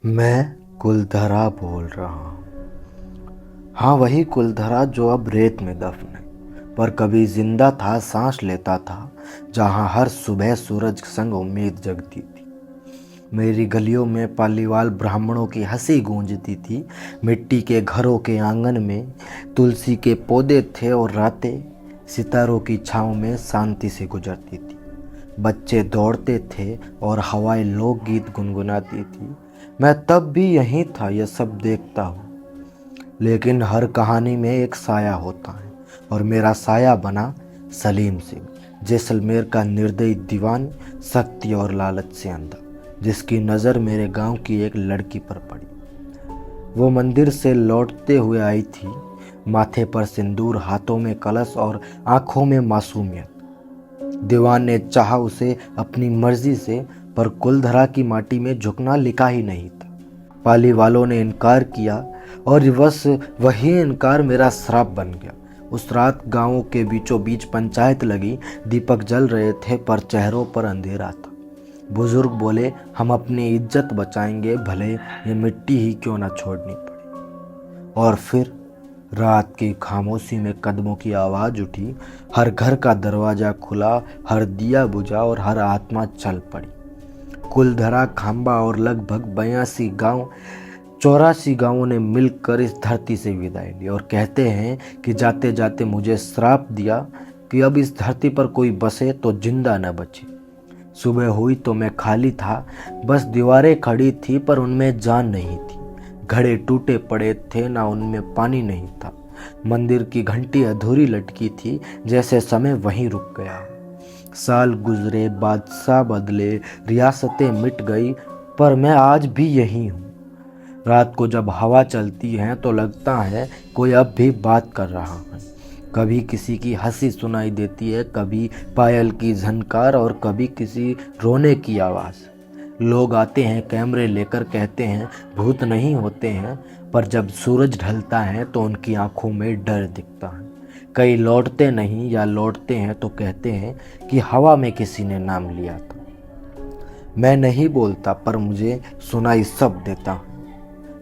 मैं कुलधरा बोल रहा हूँ। हाँ, वही कुलधरा जो अब रेत में दफन है, पर कभी जिंदा था, सांस लेता था, जहाँ हर सुबह सूरज संग उम्मीद जगती थी। मेरी गलियों में पालीवाल ब्राह्मणों की हंसी गूंजती थी। मिट्टी के घरों के आंगन में तुलसी के पौधे थे और रातें सितारों की छाँव में शांति से गुजरती थी। बच्चे दौड़ते थे और हवाएं लोकगीत गुनगुनाती थी। मैं तब भी यहीं था, यह सब देखता हूँ। लेकिन हर कहानी में एक साया होता है, और मेरा साया बना सलीम सिंह, जैसलमेर का निर्दयी दीवान, शक्ति और लालच से अंधा, जिसकी नज़र मेरे गांव की एक लड़की पर पड़ी। वो मंदिर से लौटते हुए आई थी, माथे पर सिंदूर, हाथों में कलश और आंखों में मासूमियत। दीवान ने चाहा उसे अपनी मर्जी से, पर कुलधरा की माटी में झुकना लिखा ही नहीं था। पाली वालों ने इनकार किया और बस वही इनकार मेरा श्राप बन गया। उस रात गांवों के बीचों बीच पंचायत लगी। दीपक जल रहे थे पर चेहरों पर अंधेरा था। बुजुर्ग बोले, हम अपनी इज्जत बचाएंगे, भले ये मिट्टी ही क्यों ना छोड़नी पड़े। और फिर रात की खामोशी में कदमों की आवाज़ उठी। हर घर का दरवाज़ा खुला, हर दिया बुझा और हर आत्मा चल पड़ी। कुलधरा, खांबा और लगभग 82 गांव, 84 गांवों ने मिलकर इस धरती से विदाई ली और कहते हैं कि जाते जाते मुझे श्राप दिया कि अब इस धरती पर कोई बसे तो जिंदा न बचे। सुबह हुई तो मैं खाली था, बस दीवारें खड़ी थी पर उनमें जान नहीं थी। घड़े टूटे पड़े थे, ना उनमें पानी नहीं था। मंदिर की घंटी अधूरी लटकी थी, जैसे समय वहीं रुक गया। साल गुजरे, बादशाह बदले, रियासतें मिट गई, पर मैं आज भी यही हूँ। रात को जब हवा चलती है तो लगता है कोई अब भी बात कर रहा है। कभी किसी की हंसी सुनाई देती है, कभी पायल की झनकार और कभी किसी रोने की आवाज़। लोग आते हैं कैमरे लेकर, कहते हैं भूत नहीं होते हैं, पर जब सूरज ढलता है तो उनकी आंखों में डर दिखता है। कई लौटते नहीं, या लौटते हैं तो कहते हैं कि हवा में किसी ने नाम लिया था। मैं नहीं बोलता, पर मुझे सुनाई सब देता है।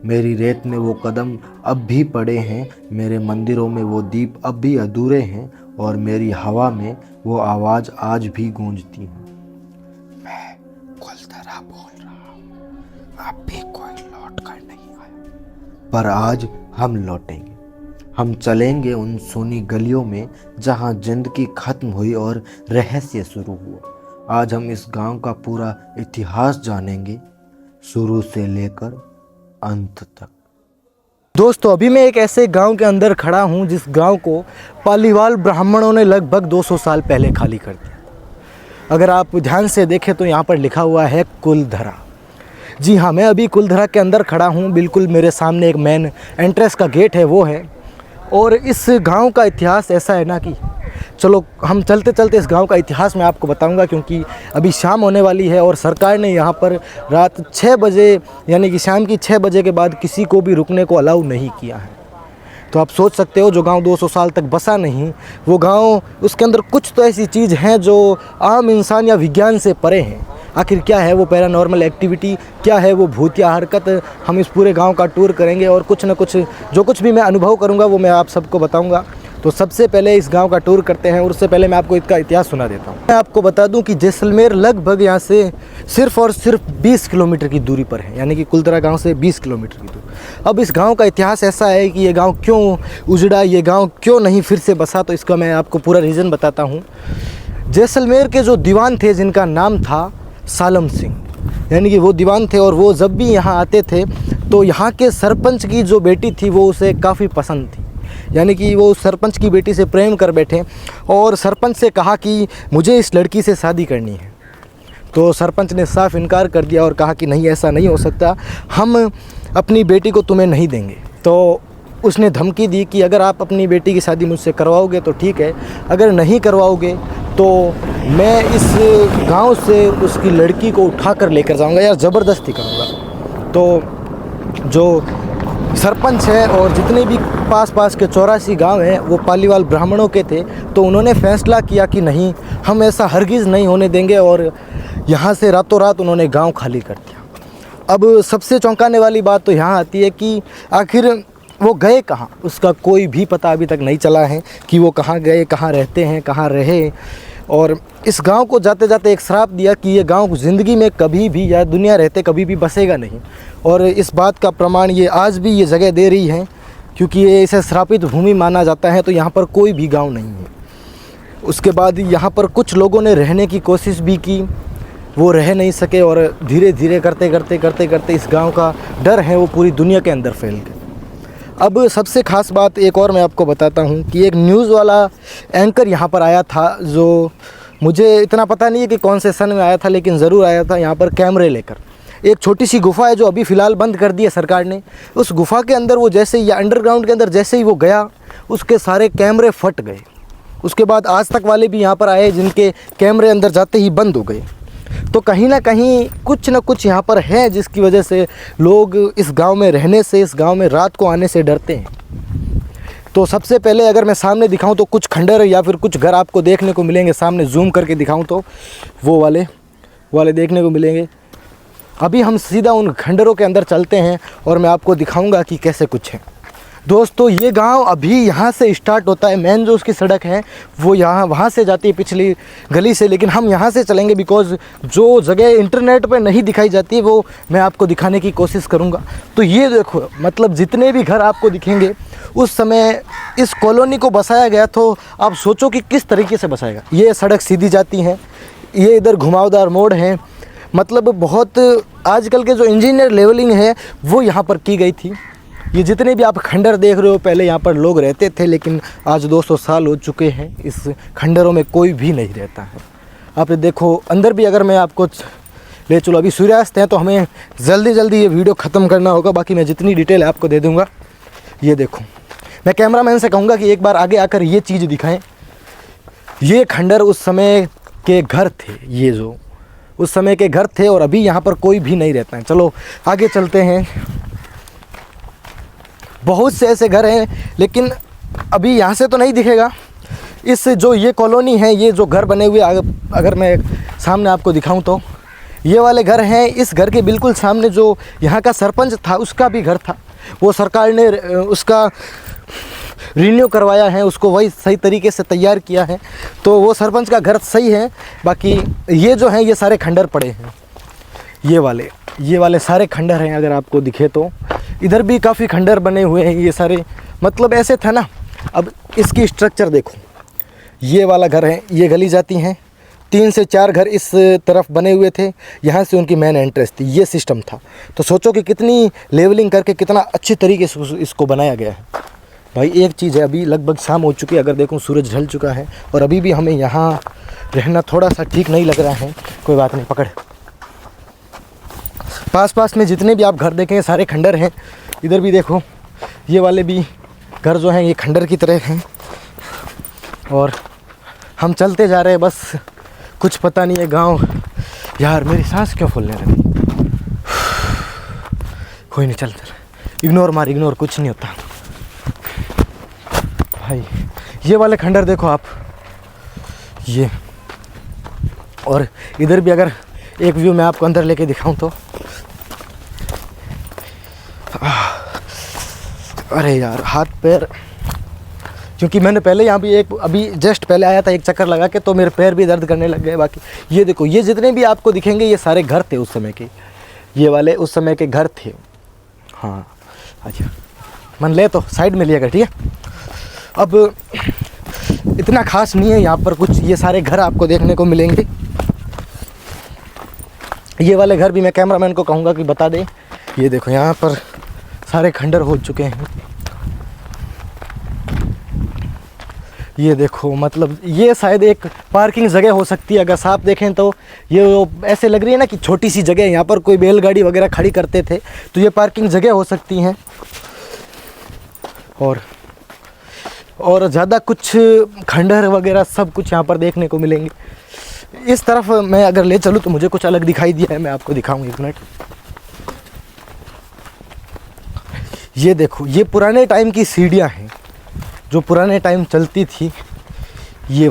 मेरी रेत में वो कदम अब भी पड़े हैं, मेरे मंदिरों में वो दीप अब भी अधूरे हैं, और मेरी हवा में वो आवाज़ आज भी गूंजती है। मैं कुलधरा बोल रहा हूँ, अब भी कोई लौट कर नहीं आया, पर आज हम लौटेंगे। हम चलेंगे उन सोनी गलियों में जहाँ जिंदगी खत्म हुई और रहस्य शुरू हुआ। आज हम इस गांव का पूरा इतिहास जानेंगे, शुरू से लेकर अंत तक। दोस्तों, अभी मैं एक ऐसे गांव के अंदर खड़ा हूं जिस गांव को पालीवाल ब्राह्मणों ने लगभग 200 साल पहले खाली कर दिया था। अगर आप ध्यान से देखें तो यहाँ पर लिखा हुआ है कुलधरा। जी हाँ, मैं अभी कुलधरा के अंदर खड़ा हूँ। बिल्कुल मेरे सामने एक मेन एंट्रेंस का गेट है, वो है। और इस गांव का इतिहास ऐसा है ना कि चलो हम चलते चलते इस गांव का इतिहास मैं आपको बताऊंगा, क्योंकि अभी शाम होने वाली है और सरकार ने यहाँ पर रात 6 बजे यानी कि शाम की 6 बजे के बाद किसी को भी रुकने को अलाउ नहीं किया है। तो आप सोच सकते हो, जो गांव 200 साल तक बसा नहीं, वो गांव, उसके अंदर कुछ तो ऐसी चीज़ हैं जो आम इंसान या विज्ञान से परे हैं। आखिर क्या है वो पैरानॉर्मल एक्टिविटी, क्या है वो भूतिया हरकत, हम इस पूरे गांव का टूर करेंगे और कुछ न कुछ जो कुछ भी मैं अनुभव करूंगा वो मैं आप सबको बताऊंगा। तो सबसे पहले इस गांव का टूर करते हैं, और उससे पहले मैं आपको इसका इतिहास सुना देता हूं। मैं आपको बता दूं कि जैसलमेर लगभग यहाँ से सिर्फ और सिर्फ 20 किलोमीटर की दूरी पर है, यानी कि कुलधरा गांव से 20 किलोमीटर की दूरी। अब इस गांव का इतिहास ऐसा है कि ये गांव क्यों उजड़ा, ये गांव क्यों नहीं फिर से बसा, तो इसका मैं आपको पूरा रीज़न बताता हूँ। जैसलमेर के जो दीवान थे, जिनका नाम था सालम सिंह, यानी कि वो दीवान थे, और वो जब भी यहाँ आते थे तो यहाँ के सरपंच की जो बेटी थी वो उसे काफ़ी पसंद थी। यानी कि वो सरपंच की बेटी से प्रेम कर बैठे और सरपंच से कहा कि मुझे इस लड़की से शादी करनी है। तो सरपंच ने साफ इनकार कर दिया और कहा कि नहीं, ऐसा नहीं हो सकता, हम अपनी बेटी को तुम्हें नहीं देंगे। तो उसने धमकी दी कि अगर आप अपनी बेटी की शादी मुझसे करवाओगे तो ठीक है, अगर नहीं करवाओगे तो मैं इस गांव से उसकी लड़की को उठाकर लेकर जाऊंगा या ज़बरदस्ती करूंगा। तो जो सरपंच है और जितने भी पास के 84 गांव हैं वो पालीवाल ब्राह्मणों के थे। तो उन्होंने फैसला किया कि नहीं, हम ऐसा हरगिज़ नहीं होने देंगे, और यहाँ से रातों रात उन्होंने गांव खाली कर दिया। अब सबसे चौंकाने वाली बात तो यहाँ आती है कि आखिर वो गए कहाँ, उसका कोई भी पता अभी तक नहीं चला है कि वो कहाँ गए, कहाँ रहते हैं, कहाँ रहे। और इस गांव को जाते जाते एक श्राप दिया कि ये गांव ज़िंदगी में कभी भी या दुनिया रहते कभी भी बसेगा नहीं। और इस बात का प्रमाण ये आज भी ये जगह दे रही है, क्योंकि ये इसे श्रापित भूमि माना जाता है, तो यहाँ पर कोई भी गांव नहीं है। उसके बाद यहाँ पर कुछ लोगों ने रहने की कोशिश भी की, वो रह नहीं सके और धीरे धीरे करते इस गांव का डर है वो पूरी दुनिया के अंदर फैल गया। अब सबसे ख़ास बात एक और मैं आपको बताता हूँ कि एक न्यूज़ वाला एंकर यहाँ पर आया था, जो मुझे इतना पता नहीं है कि कौन से सन में आया था, लेकिन ज़रूर आया था यहाँ पर कैमरे लेकर। एक छोटी सी गुफ़ा है जो अभी फ़िलहाल बंद कर दी है सरकार ने। उस गुफ़ा के अंदर वो जैसे ही, या अंडरग्राउंड के अंदर जैसे ही वो गया, उसके सारे कैमरे फट गए। उसके बाद आज तक वाले भी यहाँ पर आए जिनके कैमरे अंदर जाते ही बंद हो गए। तो कहीं ना कहीं कुछ ना कुछ यहाँ पर है जिसकी वजह से लोग इस गांव में रहने से, इस गांव में रात को आने से डरते हैं। तो सबसे पहले अगर मैं सामने दिखाऊं तो कुछ खंडर या फिर कुछ घर आपको देखने को मिलेंगे। सामने जूम करके दिखाऊं तो वो वाले देखने को मिलेंगे। अभी हम सीधा उन खंडरों के अंदर चलते हैं और मैं आपको दिखाऊंगा कि कैसे कुछ है। दोस्तों ये गांव अभी यहाँ से स्टार्ट होता है, मेन जो उसकी सड़क है वो वहाँ से जाती है पिछली गली से, लेकिन हम यहाँ से चलेंगे बिकॉज़ जो जगह इंटरनेट पे नहीं दिखाई जाती है वो मैं आपको दिखाने की कोशिश करूँगा। तो ये देखो, मतलब जितने भी घर आपको दिखेंगे उस समय इस कॉलोनी को बसाया गया, तो आप सोचो कि किस तरीके से बसाएगा। ये सड़क सीधी जाती हैं, ये इधर घुमावदार मोड़ हैं, मतलब बहुत आजकल के जो इंजीनियर लेवलिंग है वो यहाँ पर की गई थी। ये जितने भी आप खंडर देख रहे हो, पहले यहाँ पर लोग रहते थे, लेकिन आज 200 साल हो चुके हैं, इस खंडरों में कोई भी नहीं रहता है। आप देखो अंदर भी, अगर मैं आपको ले चलो, अभी सूर्यास्त है तो हमें जल्दी जल्दी ये वीडियो ख़त्म करना होगा, बाकी मैं जितनी डिटेल आपको दे दूँगा। ये देखो, मैं कैमरामैन से कहूँगा कि एक बार आगे आकर ये चीज़ दिखाएँ। ये खंडर उस समय के घर थे, ये जो उस समय के घर थे, और अभी यहाँ पर कोई भी नहीं रहता है। चलो आगे चलते हैं। बहुत से ऐसे घर हैं, लेकिन अभी यहाँ से तो नहीं दिखेगा। इस जो ये कॉलोनी है, ये जो घर बने हुए, अगर मैं सामने आपको दिखाऊं तो ये वाले घर हैं। इस घर के बिल्कुल सामने जो यहाँ का सरपंच था उसका भी घर था, वो सरकार ने उसका रिन्यू करवाया है, उसको वही सही तरीके से तैयार किया है, तो वो सरपंच का घर सही है। बाकी ये जो हैं ये सारे खंडर पड़े हैं, ये वाले सारे खंडर हैं। अगर आपको दिखे तो इधर भी काफ़ी खंडर बने हुए हैं ये सारे, मतलब ऐसे था ना। अब इसकी स्ट्रक्चर देखो, ये वाला घर है, ये गली जाती हैं, 3 से 4 घर इस तरफ बने हुए थे, यहाँ से उनकी मेन एंट्रेंस थी, ये सिस्टम था। तो सोचो कि कितनी लेवलिंग करके कितना अच्छी तरीके से इसको बनाया गया है। भाई एक चीज़ है, अभी लगभग शाम हो चुकी है, अगर देखूँ सूरज ढल चुका है, और अभी भी हमें यहाँ रहना थोड़ा सा ठीक नहीं लग रहा है। कोई बात नहीं, पकड़। पास में जितने भी आप घर देखेंगे सारे खंडर हैं। इधर भी देखो, ये वाले भी घर जो हैं ये खंडर की तरह हैं। और हम चलते जा रहे हैं, बस कुछ पता नहीं है गांव। यार मेरी सांस क्यों फूलने लगी। कोई नहीं, चल इग्नोर, कुछ नहीं होता। भाई ये वाले खंडर देखो आप, ये, और इधर भी अगर एक व्यू मैं आपको अंदर लेके दिखाऊं तो अरे यार हाथ पैर, क्योंकि मैंने पहले यहाँ भी अभी जस्ट पहले आया था, एक चक्कर लगा के, तो मेरे पैर भी दर्द करने लग गए। बाकी ये देखो, ये जितने भी आपको दिखेंगे ये सारे घर थे उस समय के, ये वाले उस समय के घर थे। हाँ अच्छा, मन ले तो साइड में लिया कर, ठीक है। अब इतना खास नहीं है यहाँ पर कुछ, ये सारे घर आपको देखने को मिलेंगे। ये वाले घर भी मैं कैमरामैन को कहूँगा कि बता दे। ये देखो यहाँ पर सारे खंडर हो चुके हैं। ये देखो, मतलब ये शायद एक पार्किंग जगह हो सकती है। अगर साफ देखें तो ये ऐसे लग रही है ना कि छोटी सी जगह, यहाँ पर कोई बैलगाड़ी वगैरह खड़ी करते थे, तो ये पार्किंग जगह हो सकती हैं। और ज़्यादा कुछ खंडर वगैरह सब कुछ यहाँ पर देखने को मिलेंगे। इस तरफ मैं अगर ले चलूँ तो मुझे कुछ अलग दिखाई दिया है, मैं आपको दिखाऊंगा, एक मिनट। ये देखो, ये पुराने टाइम की सीढ़ियाँ हैं जो पुराने टाइम चलती थी। ये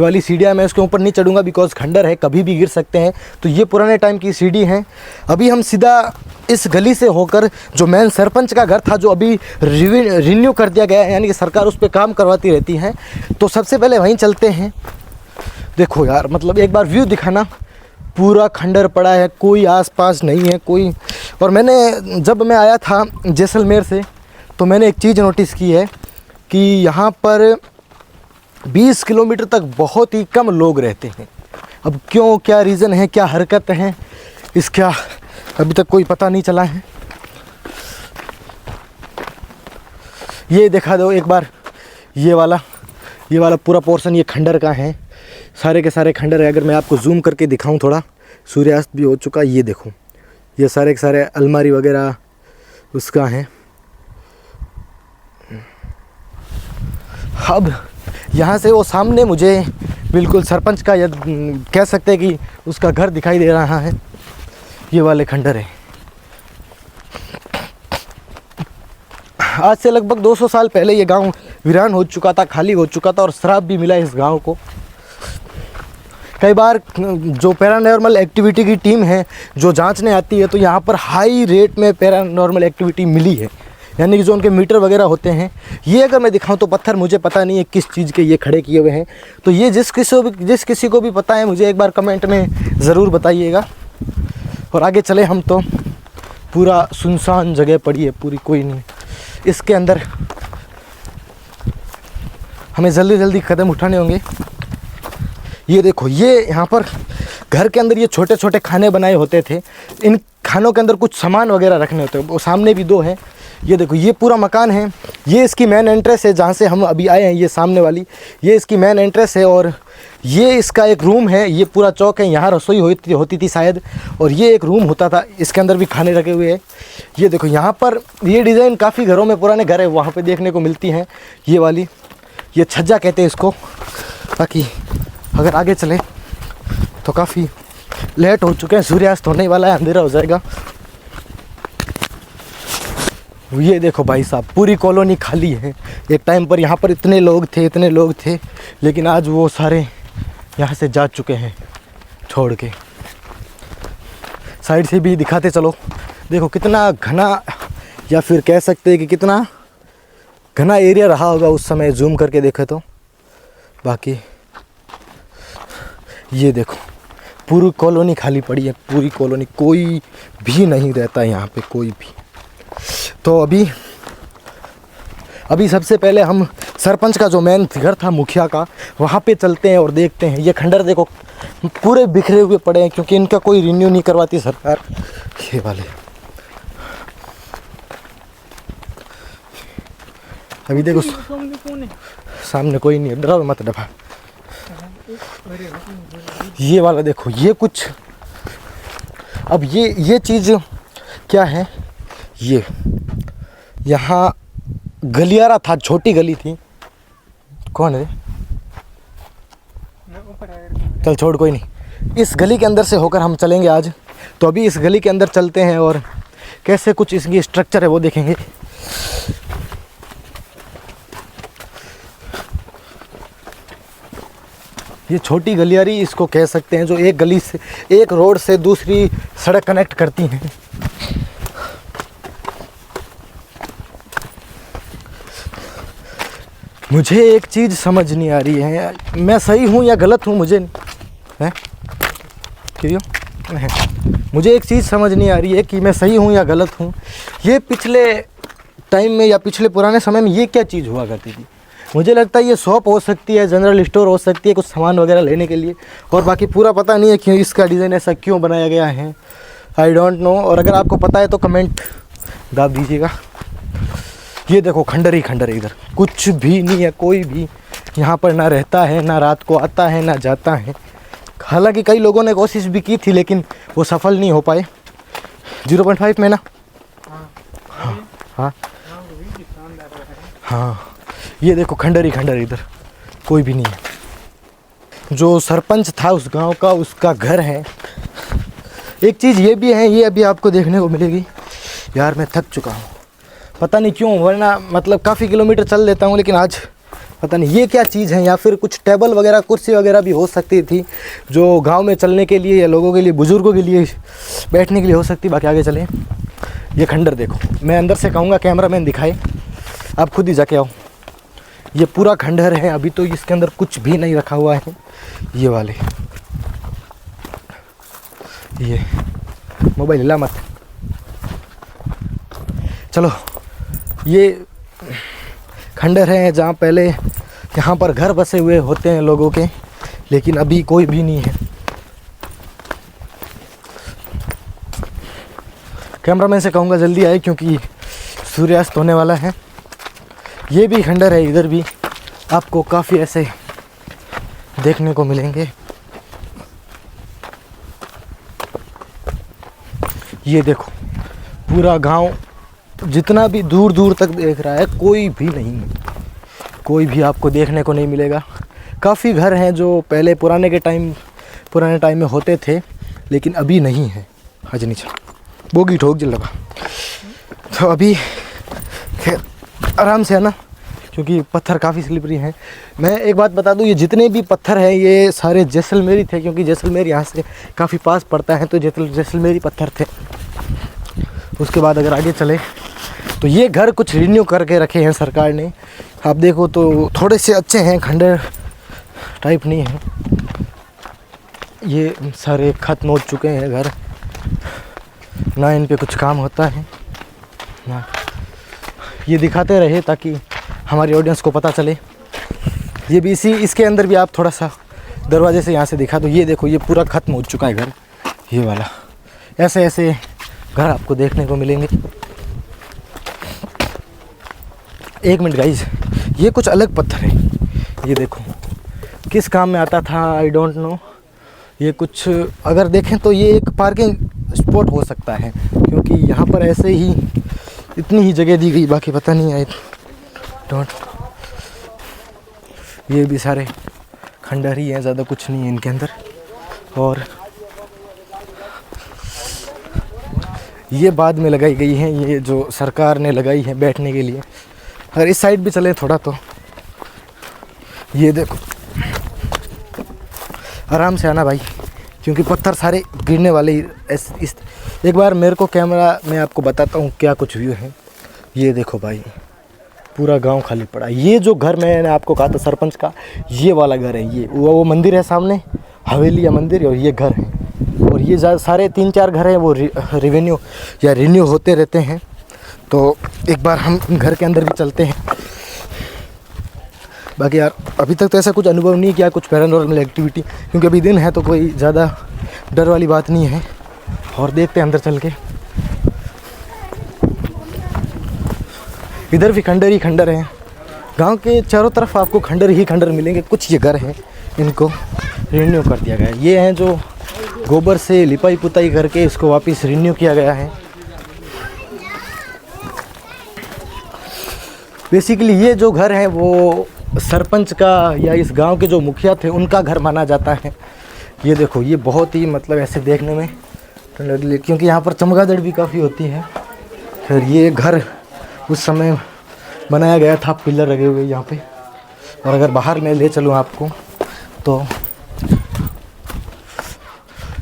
ये वाली सीढ़ियाँ मैं इसके ऊपर नहीं चढ़ूँगा बिकॉज खंडर है, कभी भी गिर सकते हैं। तो ये पुराने टाइम की सीढ़ी हैं। अभी हम सीधा इस गली से होकर जो मेन सरपंच का घर था, जो अभी रिन्यू कर दिया गया है, यानी कि सरकार उस पर काम करवाती रहती है, तो सबसे पहले वहीं चलते हैं। देखो यार, मतलब एक बार व्यू दिखाना, पूरा खंडर पड़ा है, कोई आसपास नहीं है कोई। और मैंने जब मैं आया था जैसलमेर से, तो मैंने एक चीज़ नोटिस की है कि यहाँ पर 20 किलोमीटर तक बहुत ही कम लोग रहते हैं। अब क्यों, क्या रीज़न है, क्या हरकत है, इसका अभी तक कोई पता नहीं चला है। ये दिखा दो एक बार, ये वाला पूरा पोर्शन ये खंडर का है, सारे के सारे खंडर है। अगर मैं आपको जूम करके दिखाऊं थोड़ा, सूर्यास्त भी हो चुका, ये देखो, ये सारे के सारे अलमारी वगैरह उसका है। अब यहाँ से वो सामने मुझे बिल्कुल सरपंच का, या कह सकते हैं कि उसका घर दिखाई दे रहा है। ये वाले खंडर है। आज से लगभग 200 साल पहले ये गांव वीरान हो चुका था, खाली हो चुका था, और श्राप भी मिला इस गांव को। कई बार जो पैरानॉर्मल एक्टिविटी की टीम है जो जांचने आती है, तो यहाँ पर हाई रेट में पैरानॉर्मल एक्टिविटी मिली है, यानी कि जो उनके मीटर वगैरह होते हैं। ये अगर मैं दिखाऊं तो पत्थर मुझे पता नहीं है किस चीज़ के ये खड़े किए हुए हैं, तो ये जिस किसी को भी पता है मुझे एक बार कमेंट में ज़रूर बताइएगा। और आगे चले हम, तो पूरा सुनसान जगह पड़ी है, पूरी कोई नहीं। इसके अंदर हमें जल्दी जल्दी कदम उठाने होंगे। ये देखो, ये यहाँ पर घर के अंदर ये छोटे छोटे खाने बनाए होते थे। इन खानों के अंदर कुछ सामान वगैरह रखने होते हैं। वो सामने भी 2 हैं। ये देखो, ये पूरा मकान है, ये इसकी मेन एंट्रेंस है जहाँ से हम अभी आए हैं। ये सामने वाली, ये इसकी मेन एंट्रेंस है, और ये इसका एक रूम है। ये पूरा चौक है, यहाँ रसोई होती थी शायद, और ये एक रूम होता था, इसके अंदर भी खाने रखे हुए हैं। ये देखो, यहाँ पर ये डिज़ाइन काफ़ी घरों में, पुराने घर है वहाँ पे देखने को मिलती हैं। ये वाली, ये छज्जा कहते हैं इसको। बाकी अगर आगे चले तो काफ़ी लेट हो चुके हैं, सूर्यास्त होने वाला है, अंधेरा हो जाएगा। ये देखो भाई साहब, पूरी कॉलोनी खाली है। एक टाइम पर यहाँ पर इतने लोग थे, लेकिन आज वो सारे यहाँ से जा चुके हैं छोड़ के। साइड से भी दिखाते चलो, देखो कितना घना, या फिर कह सकते हैं कि कितना घना एरिया रहा होगा उस समय, जूम करके देखे तो। बाकी ये देखो, पूरी कॉलोनी खाली पड़ी है, पूरी कॉलोनी, कोई भी नहीं रहता यहाँ पे, कोई भी। तो अभी सबसे पहले हम सरपंच का जो मेन घर था, मुखिया का, वहाँ पे चलते हैं और देखते हैं। ये खंडर देखो पूरे बिखरे हुए पड़े हैं, क्योंकि इनका कोई रिन्यू नहीं करवाती सरकार। ये वाले अभी देखो, सामने कोई नहीं है, डराओ मत डबा। ये वाला देखो, ये कुछ, अब ये चीज़ क्या है, ये यहाँ गलियारा था, छोटी गली थी। कौन है? चल छोड़, कोई नहीं। इस गली के अंदर से होकर हम चलेंगे आज। तो अभी इस गली के अंदर चलते हैं और कैसे कुछ इसकी स्ट्रक्चर है वो देखेंगे। ये छोटी गलियारी इसको कह सकते हैं, जो एक गली से, एक रोड से दूसरी सड़क कनेक्ट करती हैं। मुझे एक चीज़ समझ नहीं आ रही है, मैं सही हूँ या गलत हूँ, मुझे है क्यों है? मुझे एक चीज़ समझ नहीं आ रही है कि मैं सही हूँ या गलत हूँ। ये पिछले टाइम में या पिछले पुराने समय में ये क्या चीज़ हुआ करती थी? मुझे लगता है ये शॉप हो सकती है, जनरल स्टोर हो सकती है, कुछ सामान वगैरह लेने के लिए। और बाकी पूरा पता नहीं है क्यों इसका डिज़ाइन ऐसा क्यों बनाया गया है, आई डोंट नो। और अगर आपको पता है तो कमेंट दाब दीजिएगा। ये देखो, खंडर ही खंडर है, इधर कुछ भी नहीं है, कोई भी यहाँ पर ना रहता है, ना रात को आता है, ना जाता है। हालांकि कई लोगों ने कोशिश भी की थी, लेकिन वो सफल नहीं हो पाए। 0.5 में ना, हाँ हाँ, ये देखो खंडर ही खंडर, इधर कोई भी नहीं है। जो सरपंच था उस गांव का, उसका घर है। एक चीज़ ये भी है, ये अभी आपको देखने को मिलेगी। यार मैं थक चुका हूँ, पता नहीं क्यों, वरना मतलब काफ़ी किलोमीटर चल लेता हूँ, लेकिन आज पता नहीं ये क्या चीज़ है, या फिर कुछ टेबल वगैरह कुर्सी वगैरह भी हो सकती थी जो गांव में चलने के लिए या लोगों के लिए, बुज़ुर्गों के लिए बैठने के लिए हो सकती। बाकी आगे चलें। ये खंडर देखो, मैं अंदर से कहूँगा कैमरामैन दिखाए, आप खुद ही जाके आओ। ये पूरा खंडहर है, अभी तो इसके अंदर कुछ भी नहीं रखा हुआ है। ये वाले, ये मोबाइल हिला मत। चलो, ये खंडहर है जहाँ पहले यहाँ पर घर बसे हुए होते हैं लोगों के, लेकिन अभी कोई भी नहीं है। कैमरामैन से कहूँगा जल्दी आए क्योंकि सूर्यास्त होने वाला है। ये भी खंडहर है, इधर भी आपको काफ़ी ऐसे देखने को मिलेंगे। ये देखो, पूरा गांव जितना भी दूर दूर तक देख रहा है, कोई भी नहीं है, कोई भी आपको देखने को नहीं मिलेगा। काफ़ी घर हैं जो पहले पुराने टाइम में होते थे, लेकिन अभी नहीं है। हज नहीं चल बोगी ठोक जल लगा, तो अभी खैर आराम से है ना, क्योंकि पत्थर काफ़ी स्लिपरी हैं। मैं एक बात बता दूं, ये जितने भी पत्थर हैं ये सारे जैसलमेरी थे, क्योंकि जैसलमेर यहाँ से काफ़ी पास पड़ता है, तो जैसलमेरी पत्थर थे। उसके बाद अगर आगे चले तो ये घर कुछ रिन्यू करके रखे हैं सरकार ने। आप देखो तो थोड़े से अच्छे हैं, खंडर टाइप नहीं है। ये सारे ख़त्म हो चुके हैं घर, ना इन पे कुछ काम होता है ना। ये दिखाते रहे ताकि हमारी ऑडियंस को पता चले। ये भी इसके अंदर भी आप थोड़ा सा दरवाजे से यहाँ से दिखा दो। ये देखो, ये पूरा ख़त्म हो चुका है घर, ये वाला। ऐसे ऐसे घर आपको देखने को मिलेंगे। एक मिनट गाइज, ये कुछ अलग पत्थर है, ये देखो किस काम में आता था आई डोंट नो। ये कुछ अगर देखें तो ये एक पार्किंग स्पॉट हो सकता है, क्योंकि यहाँ पर ऐसे ही इतनी ही जगह दी गई, बाकी पता नहीं आई डोंट। ये भी सारे खंडहर ही हैं, ज़्यादा कुछ नहीं है इनके अंदर। और ये बाद में लगाई गई है, ये जो सरकार ने लगाई है बैठने के लिए। अगर इस साइड भी चलें थोड़ा तो ये देखो, आराम से आना भाई, क्योंकि पत्थर सारे गिरने वाले ही। एक बार मेरे को कैमरा में आपको बताता हूँ क्या कुछ व्यू है। ये देखो भाई, पूरा गांव खाली पड़ा। ये जो घर मैंने आपको कहा था सरपंच का, ये वाला घर है। ये वो मंदिर है सामने, हवेली या मंदिर, और ये घर है। और ये सारे 3-4 घर हैं, वो रिवेन्यू या रिन्यू होते रहते हैं। तो एक बार हम घर के अंदर भी चलते हैं। बाकी यार अभी तक तो ऐसा कुछ अनुभव नहीं किया, कुछ पैरानॉर्मल एक्टिविटी, क्योंकि अभी दिन है तो कोई ज़्यादा डर वाली बात नहीं है। और देखते हैं अंदर चल के। इधर भी खंडर ही खंडर हैं, गांव के चारों तरफ आपको खंडर ही खंडर मिलेंगे। कुछ ये घर हैं, इनको रिन्यू कर दिया गया है। ये हैं जो गोबर से लिपाई पुताई करके इसको वापस रिन्यू किया गया है। बेसिकली ये जो घर है वो सरपंच का या इस गांव के जो मुखिया थे उनका घर माना जाता है। ये देखो, ये बहुत ही मतलब ऐसे देखने में, क्योंकि यहाँ पर चमगादड़ भी काफ़ी होती है। फिर ये घर उस समय बनाया गया था, पिलर लगे हुए यहाँ पे। और अगर बाहर मैं ले चलूँ आपको तो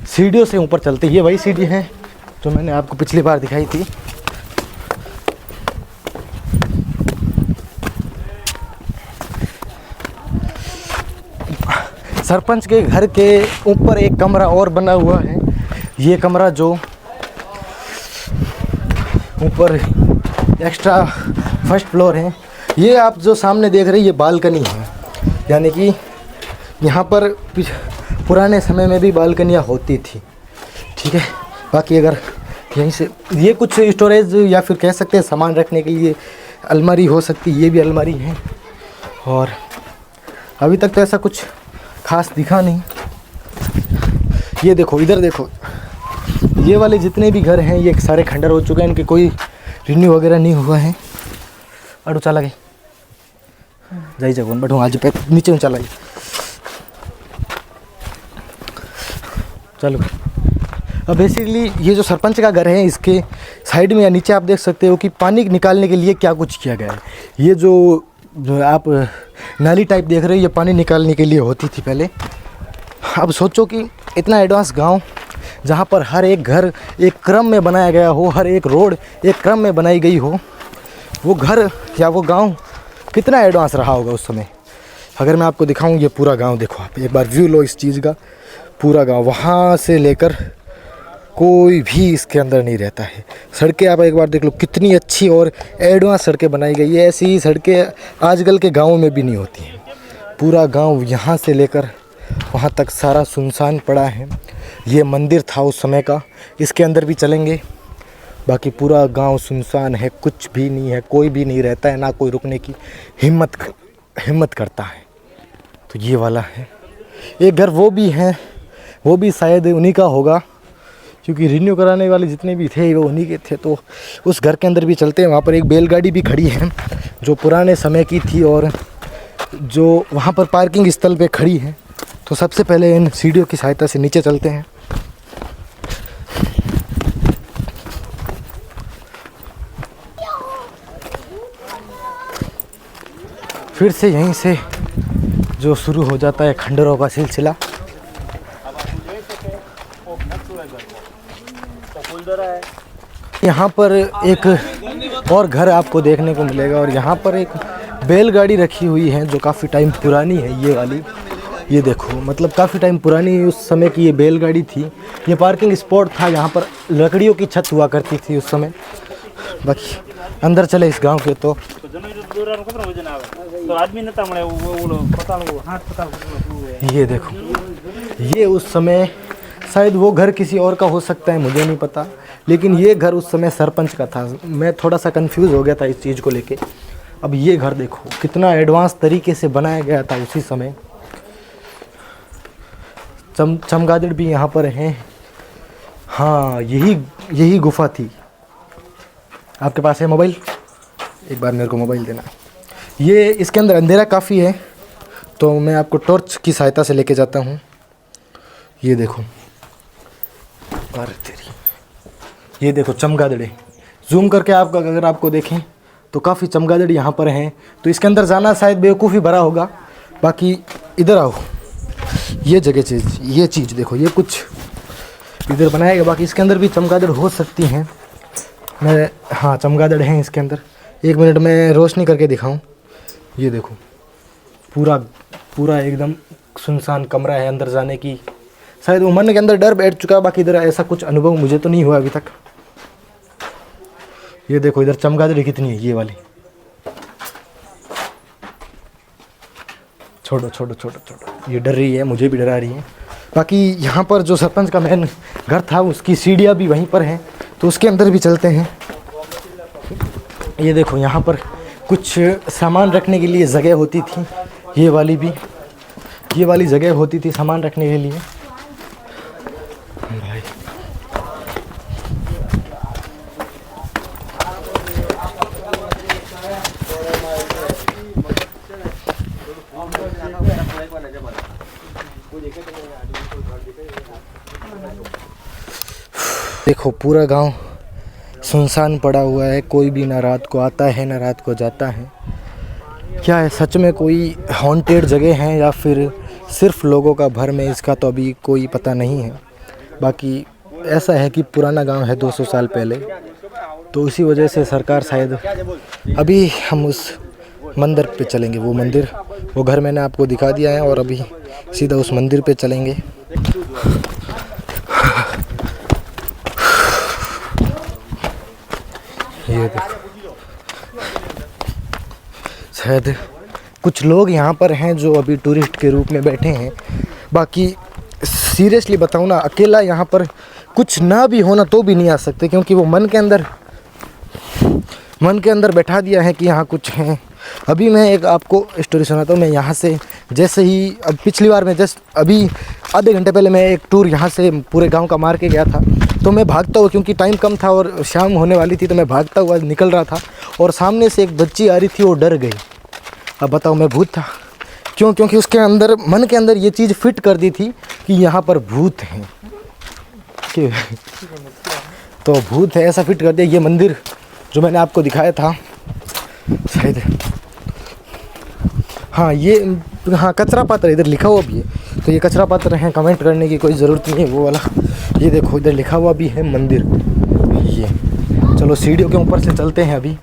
सीढ़ियों से ऊपर चलते, ये वही सीढ़ी है जो मैंने आपको पिछली बार दिखाई थी। सरपंच के घर के ऊपर एक कमरा और बना हुआ है। ये कमरा जो ऊपर एक्स्ट्रा फर्स्ट फ्लोर है। ये आप जो सामने देख रहे हैं ये बालकनी है, यानी कि यहाँ पर पुराने समय में भी बालकनियाँ होती थी, ठीक है। बाकी अगर यहीं से ये कुछ स्टोरेज या फिर कह सकते हैं सामान रखने के लिए अलमारी हो सकती है, ये भी अलमारी है। और अभी तक तो ऐसा कुछ खास दिखा नहीं। ये देखो, इधर देखो, ये वाले जितने भी घर हैं ये सारे खंडर हो चुके हैं, इनके कोई रिन्यू वगैरह नहीं हुआ है। अड़ू चला गई जाई जगह बैठो, आज पे नीचे में चला गई। चलो, अब बेसिकली ये जो सरपंच का घर है इसके साइड में या नीचे आप देख सकते हो कि पानी निकालने के लिए क्या कुछ किया गया है। ये जो जो आप नाली टाइप देख रहे हो, ये पानी निकालने के लिए होती थी पहले। अब सोचो कि इतना एडवांस गांव, जहाँ पर हर एक घर एक क्रम में बनाया गया हो, हर एक रोड एक क्रम में बनाई गई हो, वो घर या वो गांव कितना एडवांस रहा होगा उस समय। अगर मैं आपको दिखाऊं, ये पूरा गांव देखो, आप एक बार व्यू लो इस चीज़ का। पूरा गांव वहाँ से लेकर कोई भी इसके अंदर नहीं रहता है। सड़कें आप एक बार देख लो, कितनी अच्छी और एडवांस सड़कें बनाई गई है। ऐसी ही सड़कें आजकल के गाँवों में भी नहीं होती हैं। पूरा गांव यहाँ से लेकर वहाँ तक सारा सुनसान पड़ा है। ये मंदिर था उस समय का, इसके अंदर भी चलेंगे। बाकी पूरा गांव सुनसान है, कुछ भी नहीं है, कोई भी नहीं रहता है, ना कोई रुकने की हिम्मत करता है। तो ये वाला है। एक घर वो भी है, वो भी शायद उन्हीं का होगा, क्योंकि रिन्यू कराने वाले जितने भी थे वो उन्हीं के थे। तो उस घर के अंदर भी चलते हैं। वहाँ पर एक बैलगाड़ी भी खड़ी है जो पुराने समय की थी और जो वहाँ पर पार्किंग स्थल पे खड़ी है। तो सबसे पहले इन सीढ़ियों की सहायता से नीचे चलते हैं। फिर से यहीं से जो शुरू हो जाता है खंडरों का सिलसिला। यहाँ पर एक और घर आपको देखने को मिलेगा और यहाँ पर एक बैलगाड़ी रखी हुई है जो काफ़ी टाइम पुरानी है। ये वाली, ये देखो, मतलब काफ़ी टाइम पुरानी उस समय की ये बैलगाड़ी थी। ये पार्किंग स्पॉट था, यहाँ पर लकड़ियों की छत हुआ करती थी उस समय। बाकी अंदर चले इस गांव के तो ये देखो, ये उस समय शायद वो घर किसी और का हो सकता है, मुझे नहीं पता, लेकिन ये घर उस समय सरपंच का था। मैं थोड़ा सा कंफ्यूज हो गया था इस चीज़ को लेके। अब ये घर देखो कितना एडवांस तरीके से बनाया गया था उसी समय। चमगादड़ भी यहाँ पर हैं। हाँ, यही गुफा थी। आपके पास है मोबाइल? एक बार मेरे को मोबाइल देना। ये इसके अंदर अंधेरा काफ़ी है तो मैं आपको टॉर्च की सहायता से लेके जाता हूँ। ये देखो, अरे तेरी, ये देखो चमगादड़े। जूम करके आप अगर आपको देखें तो काफ़ी चमगादड़ यहाँ पर हैं। तो इसके अंदर जाना शायद बेवकूफ़ी भरा होगा। बाकी इधर आओ, ये ये चीज़ देखो, ये कुछ इधर बनाया गया। बाकी इसके अंदर भी चमगादड़ हो सकती हैं। हाँ, चमगादड़ हैं इसके अंदर। एक मिनट में रोशनी करके दिखाऊं। ये देखो, पूरा एकदम सुनसान कमरा है। अंदर जाने की शायद वो मन के अंदर डर बैठ चुका है। बाकी इधर ऐसा कुछ अनुभव मुझे तो नहीं हुआ अभी तक। ये देखो, इधर चमगादड़ कितनी है। ये वाली, छोड़ो, ये डर रही है, मुझे भी डरा रही है। बाकी यहाँ पर जो सरपंच का मेन घर था उसकी सीढ़ियाँ भी वहीं पर हैं, तो उसके अंदर भी चलते हैं। ये देखो, यहाँ पर कुछ सामान रखने के लिए जगह होती थी। ये वाली जगह होती थी सामान रखने के लिए। भाई देखो, पूरा गांव सुनसान पड़ा हुआ है। कोई भी ना रात को आता है ना रात को जाता है। क्या है, सच में कोई हॉन्टेड जगह है या फिर सिर्फ लोगों का भ्रम है, इसका तो अभी कोई पता नहीं है। बाकी ऐसा है कि पुराना गांव है 200 साल पहले, तो उसी वजह से सरकार शायद अभी हम उस मंदिर पे चलेंगे। वो घर मैंने आपको दिखा दिया है और अभी सीधा उस मंदिर पे चलेंगे। ये देखो, शायद कुछ लोग यहाँ पर हैं जो अभी टूरिस्ट के रूप में बैठे हैं। बाकी सीरियसली बताऊँ ना, अकेला यहाँ पर कुछ ना भी होना तो भी नहीं आ सकते, क्योंकि वो मन के अंदर बैठा दिया है कि यहाँ कुछ हैं। अभी मैं एक आपको स्टोरी सुनाता हूँ। मैं यहाँ से जैसे ही, अब पिछली बार मैं अभी आधे घंटे पहले मैं एक टूर यहाँ से पूरे गांव का मार के गया था। तो मैं भागता हुआ, क्योंकि टाइम कम था और शाम होने वाली थी, तो मैं भागता हुआ निकल रहा था और सामने से एक बच्ची आ रही थी, वो डर गई। अब बताओ, मैं भूत था? क्यों? क्योंकि उसके अंदर, मन के अंदर ये चीज़ फिट कर दी थी कि यहाँ पर भूत हैं। तो भूत है ऐसा फिट कर दिया। ये मंदिर जो मैंने आपको दिखाया था, शायद हाँ ये, हाँ कचरा पात्र इधर लिखा हुआ भी है, तो ये कचरा पात्र हैं, कमेंट करने की कोई ज़रूरत नहीं है वो वाला। ये देखो इधर लिखा हुआ भी है मंदिर। ये चलो सीढ़ियों के ऊपर से चलते हैं अभी,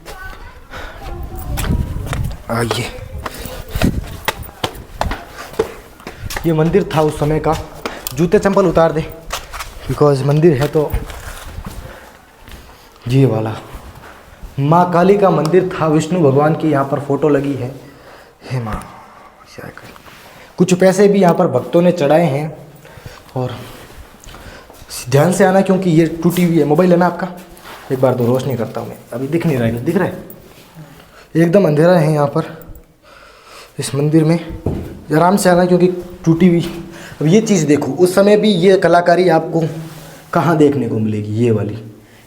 आइए। ये मंदिर था उस समय का, जूते चंपल उतार दे बिकॉज मंदिर है। तो ये वाला माँ काली का मंदिर था, विष्णु भगवान की यहाँ पर फ़ोटो लगी है। हे माँ, कुछ पैसे भी यहाँ पर भक्तों ने चढ़ाए हैं। और ध्यान से आना क्योंकि ये टूटी हुई है। मोबाइल है ना आपका? एक बार तो रोशनी करता हूँ मैं, अभी दिख नहीं रहा है, दिख रहा है? एकदम अंधेरा है यहाँ पर इस मंदिर में। आराम से आना क्योंकि टूटी हुई। अब ये चीज़ देखो, उस समय भी ये कलाकारी आपको कहाँ देखने को मिलेगी। ये वाली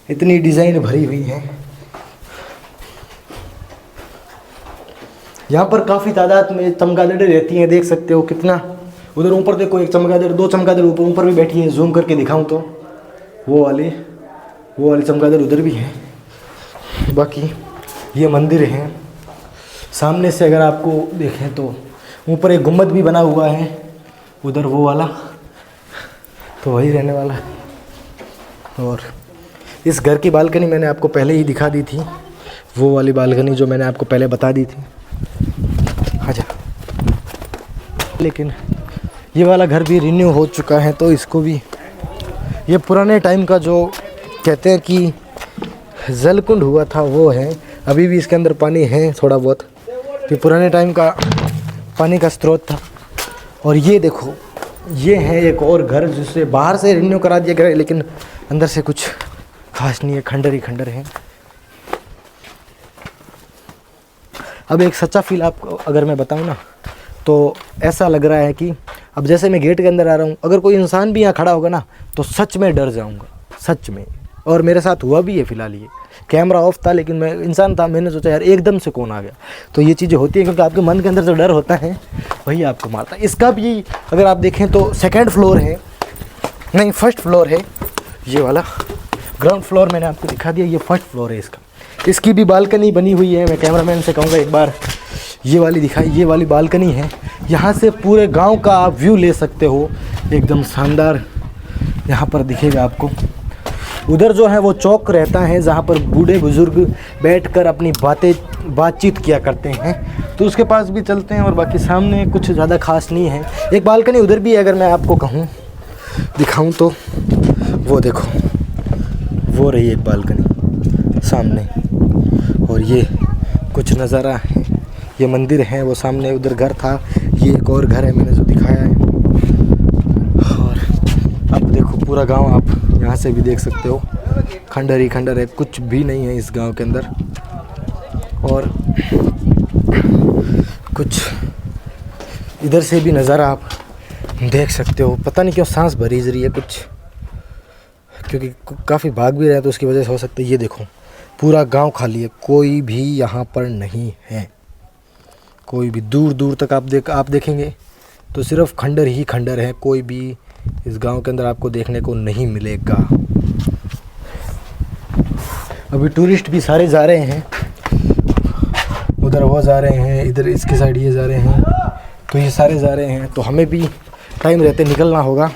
इतनी डिज़ाइन भरी हुई है। यहाँ पर काफ़ी तादाद में चमगादड़ें रहती हैं, देख सकते हो कितना। उधर ऊपर देखो एक चमगादड़, दो चमगादड़ ऊपर भी बैठी हैं। जूम करके दिखाऊं तो वो वाली चमगादड़ उधर भी है। बाकी ये मंदिर है। सामने से अगर आपको देखें तो ऊपर एक गुम्बद भी बना हुआ है, उधर वो वाला, तो वही रहने वाला है। और इस घर की बालकनी मैंने आपको पहले ही दिखा दी थी, वो वाली बालकनी जो मैंने आपको पहले बता दी थी। आजा। लेकिन ये वाला घर भी रिन्यू हो चुका है, तो इसको भी, ये पुराने टाइम का जो कहते हैं कि जलकुंड हुआ था वो है। अभी भी इसके अंदर पानी है थोड़ा बहुत, ये पुराने टाइम का पानी का स्रोत था। और ये देखो, ये है एक और घर जिसे बाहर से रिन्यू करा दिया गया, लेकिन अंदर से कुछ खास नहीं है, खंडर ही खंडर है। अब एक सच्चा फील आपको अगर मैं बताऊं ना, तो ऐसा लग रहा है कि अब जैसे मैं गेट के अंदर आ रहा हूँ, अगर कोई इंसान भी यहाँ खड़ा होगा ना तो सच में डर जाऊँगा, सच में। और मेरे साथ हुआ भी है फ़िलहाल। ये कैमरा ऑफ था लेकिन मैं इंसान था, मैंने सोचा यार एकदम से कौन आ गया। तो ये चीज़ें होती हैं क्योंकि आपके मन के अंदर जो डर होता है वही आपको मारता है। इसका भी अगर आप देखें तो सेकेंड फ्लोर है, नहीं फर्स्ट फ्लोर है ये वाला। ग्राउंड फ्लोर मैंने आपको दिखा दिया, ये फर्स्ट फ्लोर है इसका। इसकी भी बालकनी बनी हुई है। मैं कैमरामैन से कहूँगा एक बार ये वाली दिखाई, ये वाली बालकनी है। यहाँ से पूरे गांव का आप व्यू ले सकते हो, एकदम शानदार यहाँ पर दिखेगा आपको। उधर जो है वो चौक रहता है जहाँ पर बूढ़े बुजुर्ग बैठकर अपनी बातचीत किया करते हैं, तो उसके पास भी चलते हैं। और बाकी सामने कुछ ज़्यादा खास नहीं है। एक बालकनी उधर भी है, अगर मैं आपको कहूँ दिखाऊँ तो वो देखो, वो रही एक बालकनी सामने। और ये कुछ नज़ारा है, ये मंदिर है, वो सामने उधर घर था, ये एक और घर है मैंने जो दिखाया है। और अब देखो पूरा गांव आप यहाँ से भी देख सकते हो, खंडर ही खंडर है, कुछ भी नहीं है इस गांव के अंदर। और कुछ इधर से भी नज़ारा आप देख सकते हो। पता नहीं क्यों सांस भरी रही है कुछ, क्योंकि काफ़ी भाग भी रहे हैं तो उसकी वजह से हो सकता है। ये देखो पूरा गांव खाली है, कोई भी यहाँ पर नहीं है, कोई भी। दूर दूर तक आप देखेंगे तो सिर्फ खंडर ही खंडर है, कोई भी इस गांव के अंदर आपको देखने को नहीं मिलेगा। अभी टूरिस्ट भी सारे जा रहे हैं, उधर वो जा रहे हैं, इधर इसके साइड ये जा रहे हैं, तो ये सारे जा रहे हैं। तो हमें भी टाइम रहते निकलना होगा,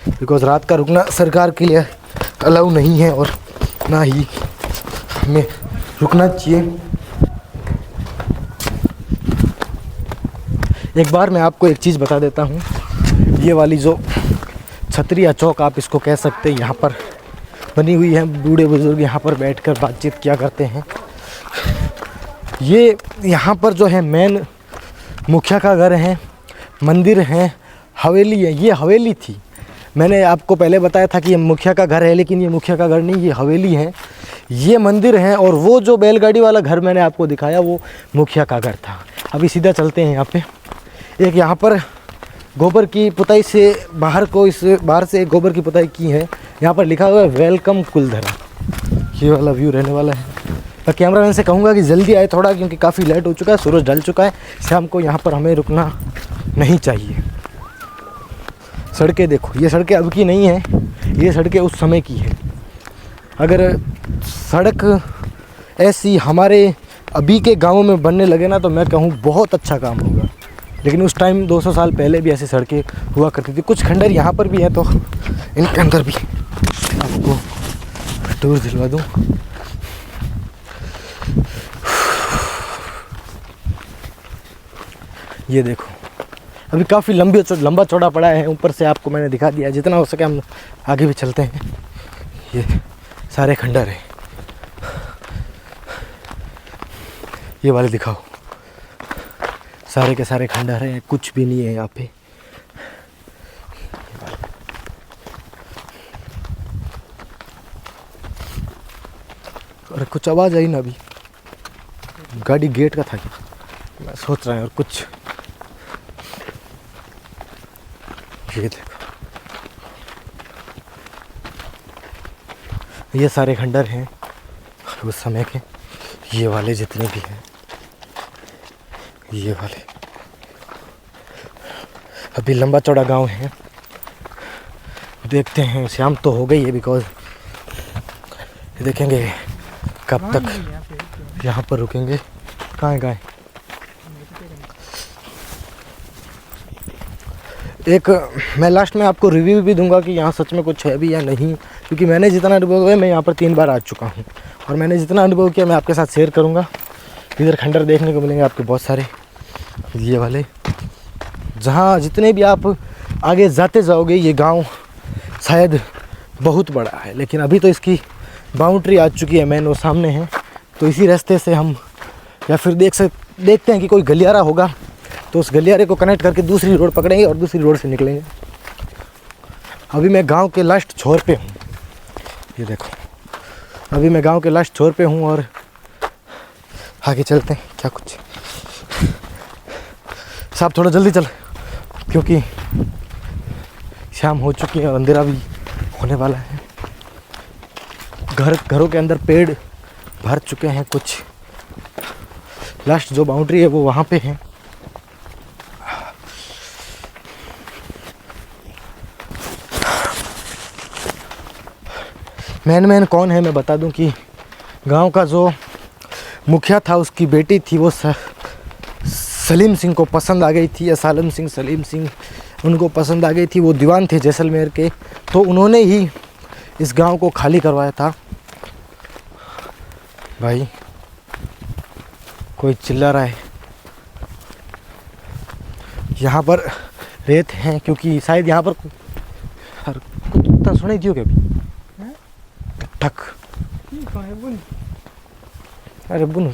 बिकॉज़ रात का रुकना सरकार के लिए अलाउ नहीं है और ना ही हमें रुकना चाहिए। एक बार मैं आपको एक चीज़ बता देता हूँ, ये वाली जो छतरी या चौक आप इसको कह सकते हैं, यहाँ पर बनी हुई है। बूढ़े बुजुर्ग यहाँ पर बैठकर बातचीत किया करते हैं। ये यहाँ पर जो है मेन मुखिया का घर है, मंदिर है, हवेली है। ये हवेली थी, मैंने आपको पहले बताया था कि ये मुखिया का घर है, लेकिन ये मुखिया का घर नहीं, ये हवेली है। ये मंदिर है और वो जो बैलगाड़ी वाला घर मैंने आपको दिखाया वो मुखिया का घर था। अभी सीधा चलते हैं यहाँ पे। एक यहाँ पर गोबर की पुताई से बाहर से गोबर की पुताई की है। यहाँ पर लिखा हुआ है वेलकम कुलधरा। ये वाला व्यू रहने वाला है। मैं कैमरामैन से कहूँगा कि जल्दी आए थोड़ा, क्योंकि काफ़ी लेट हो चुका है, सूरज ढल चुका है। शाम को यहाँ पर हमें रुकना नहीं चाहिए। सड़कें देखो, ये सड़कें अब की नहीं है, ये सड़कें उस समय की है। अगर सड़क ऐसी हमारे अभी के गाँवों में बनने लगे ना, तो मैं कहूँ बहुत अच्छा काम होगा। लेकिन उस टाइम 200 साल पहले भी ऐसी सड़कें हुआ करती थी। कुछ खंडर यहाँ पर भी हैं, तो इनके अंदर भी आपको टूर दिलवा दूँ। ये देखो, अभी काफ़ी लंबा चौड़ा पड़ा है। ऊपर से आपको मैंने दिखा दिया, जितना हो सके हम आगे भी चलते हैं। ये सारे खंडर हैं, ये वाले दिखाओ, सारे के सारे खंडर हैं, कुछ भी नहीं है यहाँ पे। और कुछ आवाज़ आई ना अभी, गाड़ी गेट का था क्या, मैं सोच रहा हूँ। और कुछ ये देखो, ये सारे खंडर हैं उस समय के, ये वाले जितने भी हैं, ये वाले। अभी लंबा चौड़ा गांव है, देखते हैं। शाम तो हो गई है, बिकॉज देखेंगे कब तक यहाँ पर रुकेंगे। कहाँ है गाय? एक मैं लास्ट में आपको रिव्यू भी दूंगा कि यहाँ सच में कुछ है भी या नहीं, क्योंकि मैंने जितना अनुभव है, मैं यहाँ पर 3 बार आ चुका हूँ और मैंने जितना अनुभव किया मैं आपके साथ शेयर करूँगा। इधर खंडर देखने को मिलेंगे आपको बहुत सारे, ये वाले। जहाँ जितने भी आप आगे जाते जाओगे, ये गांव शायद बहुत बड़ा है, लेकिन अभी तो इसकी बाउंड्री आ चुकी है, मेन वो सामने है। तो इसी रास्ते से हम या फिर देखते हैं कि कोई गलियारा होगा, तो उस गलियारे को कनेक्ट करके दूसरी रोड पकड़ेंगे और दूसरी रोड से निकलेंगे। अभी मैं गांव के लास्ट छोर पे हूँ, ये देखो, अभी मैं गांव के लास्ट छोर पे हूँ और आगे चलते हैं। क्या कुछ साहब, थोड़ा जल्दी चल, क्योंकि शाम हो चुकी है और अंधेरा भी होने वाला है। घरों के अंदर पेड़ भर चुके हैं कुछ। लास्ट जो बाउंड्री है वो वहाँ पे है। मेन कौन है मैं बता दूं कि गांव का जो मुखिया था, उसकी बेटी थी, वो सलीम सिंह को पसंद आ गई थी, या सालम सिंह, सलीम सिंह, उनको पसंद आ गई थी। वो दीवान थे जैसलमेर के, तो उन्होंने ही इस गांव को खाली करवाया था। भाई कोई चिल्ला रहा है। यहाँ पर रेत है, क्योंकि शायद यहाँ पर कुछ इतना सुनाई दियो क्या अभी? ठक, अरे बुन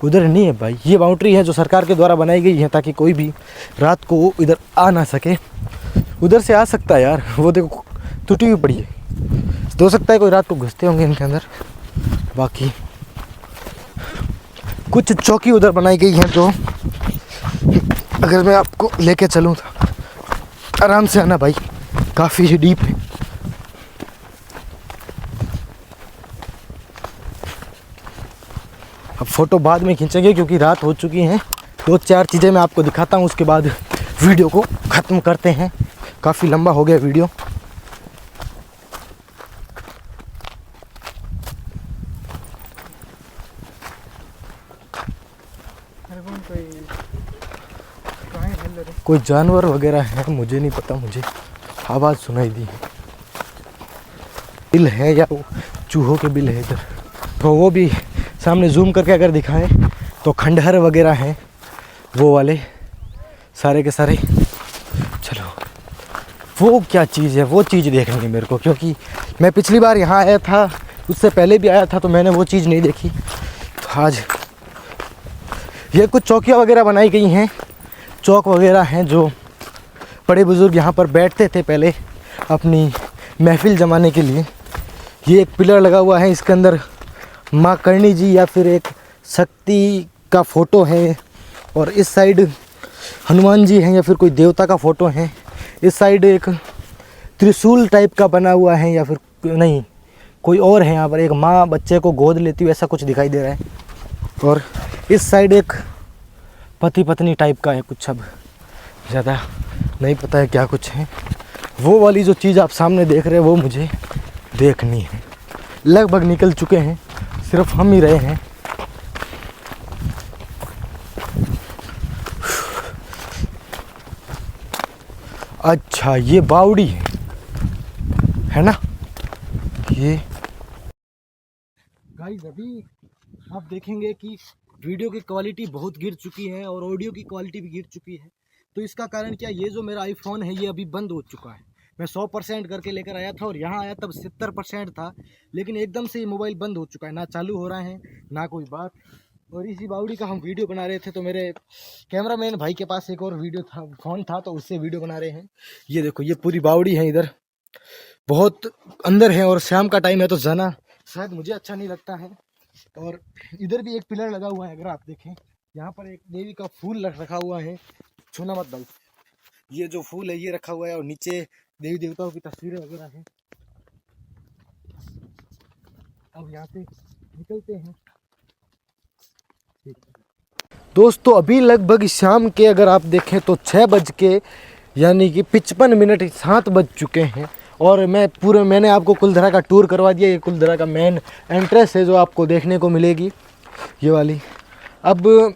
उधर नहीं है भाई। ये बाउंड्री है जो सरकार के द्वारा बनाई गई है, ताकि कोई भी रात को इधर आ ना सके। उधर से आ सकता है यार, वो देखो टूटी हुई पड़ी है, हो सकता है कोई रात को घुसते होंगे इनके अंदर। बाकी कुछ चौकी उधर बनाई गई है, जो अगर मैं आपको लेके चलूँ तो आराम से आना भाई, काफ़ी डीप है। अब फ़ोटो बाद में खींचेंगे क्योंकि रात हो चुकी है। 2-4 चीज़ें मैं आपको दिखाता हूँ, उसके बाद वीडियो को ख़त्म करते हैं। काफ़ी लंबा हो गया वीडियो। कोई जानवर वगैरह है, मुझे नहीं पता, मुझे आवाज़ सुनाई दी। बिल है या चूहों के बिल है इधर, तो वो भी सामने जूम करके अगर दिखाएं तो खंडहर वगैरह हैं, वो वाले सारे के सारे। चलो, वो क्या चीज़ है, वो चीज़ देखनी है मेरे को, क्योंकि मैं पिछली बार यहाँ आया था, उससे पहले भी आया था, तो मैंने वो चीज़ नहीं देखी। तो आज ये कुछ चौकियाँ वगैरह बनाई गई हैं, चौक वगैरह हैं, जो बड़े बुज़ुर्ग यहाँ पर बैठते थे पहले अपनी महफिल जमाने के लिए। ये एक पिलर लगा हुआ है, इसके अंदर माँ करणी जी या फिर एक शक्ति का फ़ोटो है, और इस साइड हनुमान जी हैं या फिर कोई देवता का फ़ोटो है। इस साइड एक त्रिशूल टाइप का बना हुआ है, या फिर नहीं कोई और है। यहाँ पर एक माँ बच्चे को गोद लेती हुई ऐसा कुछ दिखाई दे रहा है, और इस साइड एक पति पत्नी टाइप का है कुछ। अब ज़्यादा नहीं पता है क्या कुछ है। वो वाली जो चीज़ आप सामने देख रहे हैं वो मुझे देखनी है। लगभग निकल चुके हैं, सिर्फ हम ही रहे हैं। अच्छा ये बावड़ी है ना ये। गाइस अभी आप देखेंगे कि वीडियो की क्वालिटी बहुत गिर चुकी है और ऑडियो की क्वालिटी भी गिर चुकी है। तो इसका कारण क्या, ये जो मेरा आईफोन है ये अभी बंद हो चुका है। मैं 100% करके लेकर आया था और यहाँ आया तब 70% था, लेकिन एकदम से ये मोबाइल बंद हो चुका है, ना चालू हो रहा है ना कोई बात। और इसी बावड़ी का हम वीडियो बना रहे थे, तो मेरे कैमरामैन भाई के पास एक और वीडियो था, फ़ोन था, तो उससे वीडियो बना रहे हैं। ये देखो ये पूरी बावड़ी है, इधर बहुत अंदर है और शाम का टाइम है तो जाना शायद मुझे अच्छा नहीं लगता है। और इधर भी एक पिलर लगा हुआ है, अगर आप देखें यहाँ पर एक देवी का फूल रखा हुआ है, छूना मत भाई। ये जो फूल है ये रखा हुआ है और नीचे देवी देवताओं की तस्वीरें वगैरह हैं। अब यहाँ से निकलते हैं। दोस्तों अभी लगभग शाम के अगर आप देखें तो 6 बज के यानी कि 55 मिनट 7 बज चुके हैं। और मैंने आपको कुलधरा का टूर करवा दिया। ये कुलधरा का मेन एंट्रेंस है जो आपको देखने को मिलेगी, ये वाली। अब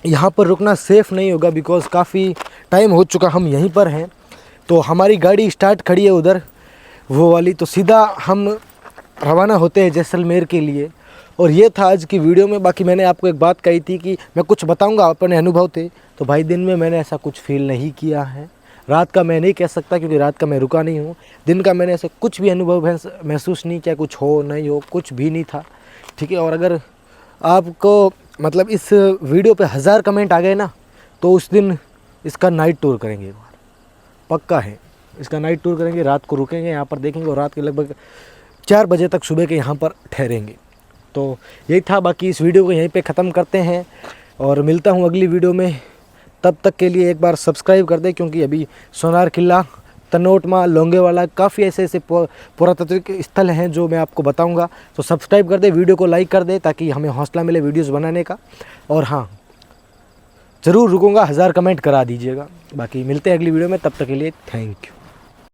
यहाँ पर रुकना सेफ़ नहीं होगा बिकॉज़ काफ़ी टाइम हो चुका, हम यहीं पर हैं। तो हमारी गाड़ी स्टार्ट खड़ी है उधर वो वाली, तो सीधा हम रवाना होते हैं जैसलमेर के लिए। और ये था आज की वीडियो में। बाकी मैंने आपको एक बात कही थी कि मैं कुछ बताऊंगा, अपने अनुभव थे, तो भाई दिन में मैंने ऐसा कुछ फील नहीं किया है। रात का मैं नहीं कह सकता क्योंकि रात का मैं रुका नहीं हूँ। दिन का मैंने ऐसे कुछ भी अनुभव महसूस नहीं किया, कुछ हो नहीं हो कुछ भी नहीं था, ठीक है। और अगर आपको मतलब इस वीडियो पे 1000 कमेंट आ गए ना, तो उस दिन इसका नाइट टूर करेंगे एक बार, पक्का है। इसका नाइट टूर करेंगे, रात को रुकेंगे यहाँ पर देखेंगे और रात के लगभग 4 बजे तक सुबह के यहाँ पर ठहरेंगे। तो यही था, बाकी इस वीडियो को यहीं पे ख़त्म करते हैं और मिलता हूँ अगली वीडियो में। तब तक के लिए एक बार सब्सक्राइब कर दें, क्योंकि अभी सोनार किला, तनोटमा, लोंगेवाला काफ़ी ऐसे पुरातात्विक स्थल हैं जो मैं आपको बताऊंगा। तो सब्सक्राइब कर दे, वीडियो को लाइक कर दे ताकि हमें हौसला मिले वीडियोस बनाने का। और हाँ, ज़रूर रुकूंगा, 1000 कमेंट करा दीजिएगा। बाकी मिलते हैं अगली वीडियो में, तब तक के लिए थैंक यू।